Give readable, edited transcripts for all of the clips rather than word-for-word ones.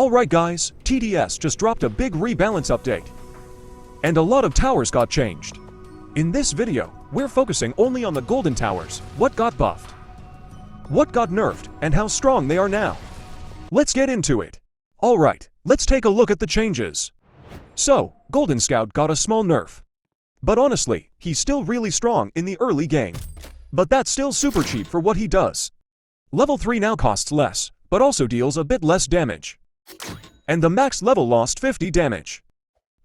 Alright guys, TDS just dropped a big rebalance update. And a lot of towers got changed. In this video, we're focusing only on the golden towers, what got buffed, what got nerfed, and how strong they are now. Let's get into it. Alright, let's take a look at the changes. So, Golden Scout got a small nerf. But honestly, he's still really strong in the early game. But that's still super cheap for what he does. Level 3 now costs less, but also deals a bit less damage. And the max level lost 50 damage.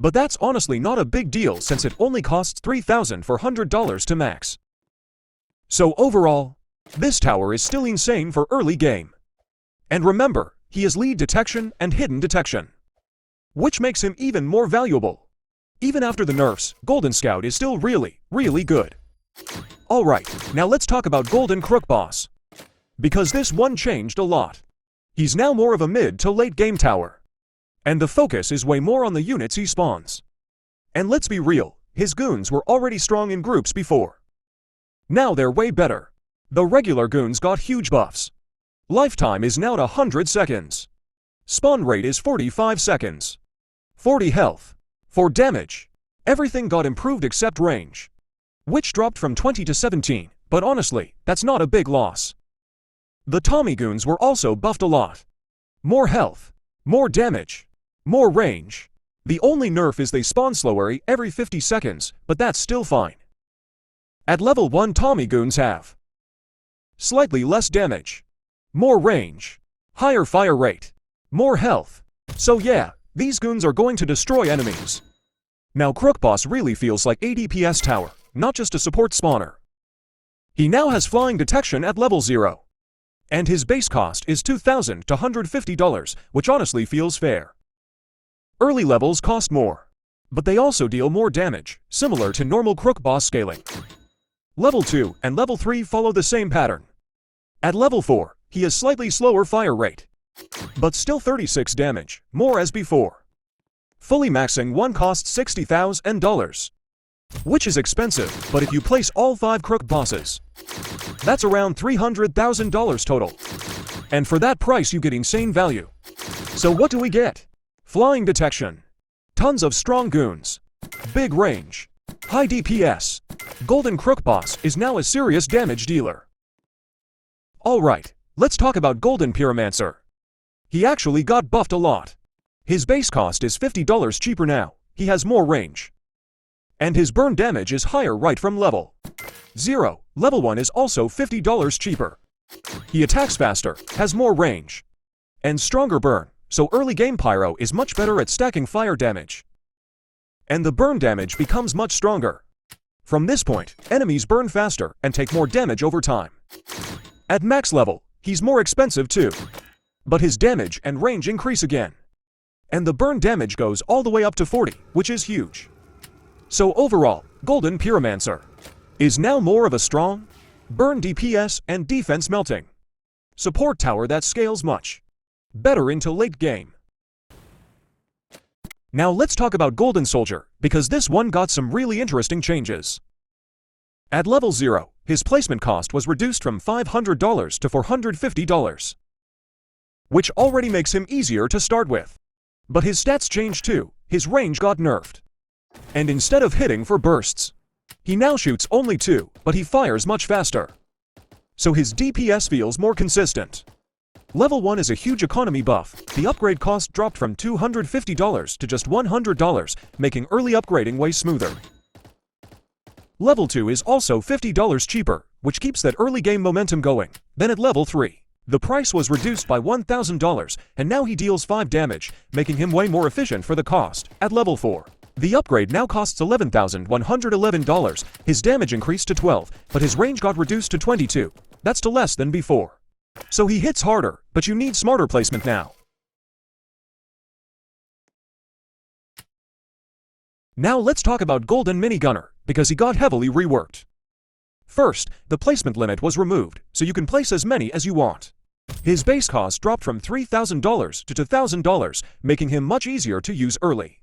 But that's honestly not a big deal since it only costs $3,400 to max. So overall, this tower is still insane for early game. And remember, he has lead detection and hidden detection, which makes him even more valuable. Even after the nerfs, Golden Scout is still really good. Alright, now let's talk about Golden Crook Boss. Because this one changed a lot. He's now more of a mid to late game tower. And the focus is way more on the units he spawns. And let's be real, his goons were already strong in groups before. Now they're way better. The regular goons got huge buffs. Lifetime is now at 100 seconds. Spawn rate is 45 seconds. 40 health. For damage, everything got improved except range, which dropped from 20 to 17, but honestly, that's not a big loss. The Tommy goons were also buffed a lot. More health, more damage, more range. The only nerf is they spawn slower every 50 seconds, but that's still fine. At level 1 Tommy goons have slightly less damage, more range, higher fire rate, more health. So yeah, these goons are going to destroy enemies. Now Crook Boss really feels like a DPS tower, not just a support spawner. He now has flying detection at level 0. And his base cost is $2,000 to $150, which honestly feels fair. Early levels cost more, but they also deal more damage, similar to normal Crook Boss scaling. Level 2 and level 3 follow the same pattern. At level 4, he has slightly slower fire rate, but still 36 damage, more as before. Fully maxing one costs $60,000, which is expensive, but if you place all 5 Crook Bosses, that's around $300,000 total. And for that price you get insane value. So what do we get? Flying detection, tons of strong goons, big range, high DPS. Golden Crook Boss is now a serious damage dealer. Alright, let's talk about Golden Pyromancer. He actually got buffed a lot. His base cost is $50 cheaper now, he has more range. And his burn damage is higher right from level 0. Level 1 is also $50 cheaper. He attacks faster, has more range, and stronger burn, so early game Pyro is much better at stacking fire damage. And the burn damage becomes much stronger. From this point, enemies burn faster and take more damage over time. At max level, he's more expensive too. But his damage and range increase again. And the burn damage goes all the way up to 40, which is huge. So overall, Golden Pyromancer is now more of a strong, burn DPS and defense melting support tower that scales much better into late game. Now let's talk about Golden Soldier, because this one got some really interesting changes. At level 0, his placement cost was reduced from $500 to $450, which already makes him easier to start with. But his stats changed too, his range got nerfed. And instead of hitting for bursts, he now shoots only 2, but he fires much faster. So his DPS feels more consistent. Level 1 is a huge economy buff. The upgrade cost dropped from $250 to just $100, making early upgrading way smoother. Level 2 is also $50 cheaper, which keeps that early game momentum going. Then at level 3, the price was reduced by $1,000, and now he deals 5 damage, making him way more efficient for the cost. At level 4, the upgrade now costs $11,111. His damage increased to 12, but his range got reduced to 22. That's to less than before. So he hits harder, but you need smarter placement now. Now let's talk about Golden Minigunner, because he got heavily reworked. First, the placement limit was removed, so you can place as many as you want. His base cost dropped from $3,000 to $2,000, making him much easier to use early.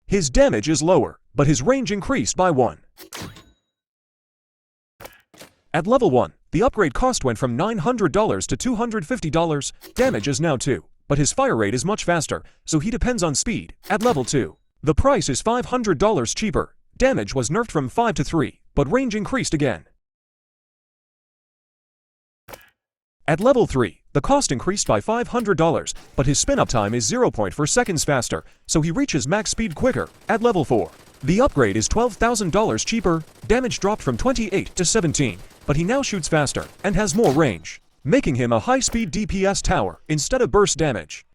His damage is lower, but his range increased by 1. At level 1, the upgrade cost went from $900 to $250, damage is now 2, but his fire rate is much faster, so he depends on speed. At level 2, the price is $500 cheaper. Damage was nerfed from 5 to 3, but range increased again. At level 3, the cost increased by $500, but his spin-up time is 0.4 seconds faster, so he reaches max speed quicker. At level 4, the upgrade is $12,000 cheaper. Damage dropped from 28 to 17, but he now shoots faster and has more range, making him a high-speed DPS tower instead of burst damage.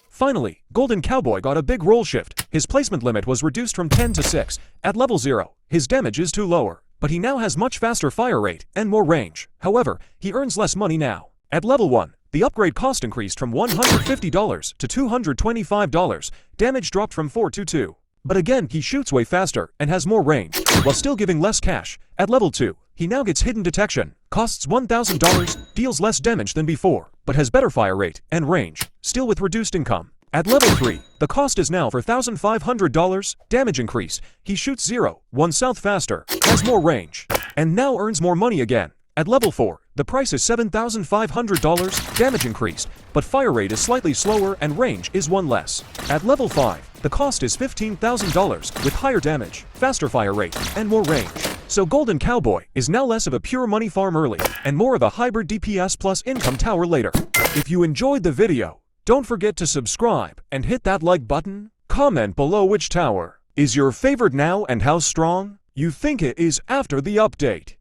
Finally, Golden Cowboy got a big roll shift. His placement limit was reduced from 10 to 6. At level 0, his damage is too lower, but he now has much faster fire rate and more range. However, he earns less money now. At level 1, the upgrade cost increased from $150 to $225. Damage dropped from 4 to 2. But again, he shoots way faster and has more range, while still giving less cash. At level 2, he now gets hidden detection, costs $1,000, deals less damage than before, but has better fire rate and range, still with reduced income. At level 3, the cost is now $4,500, damage increase, he shoots 0.1 south faster, has more range, and now earns more money again. At level 4, the price is $7,500, damage increased, but fire rate is slightly slower and range is 1 less. At level 5, the cost is $15,000 with higher damage, faster fire rate, and more range. So Golden Cowboy is now less of a pure money farm early and more of a hybrid DPS plus income tower later. If you enjoyed the video, don't forget to subscribe and hit that like button. Comment below which tower is your favorite now and how strong you think it is after the update.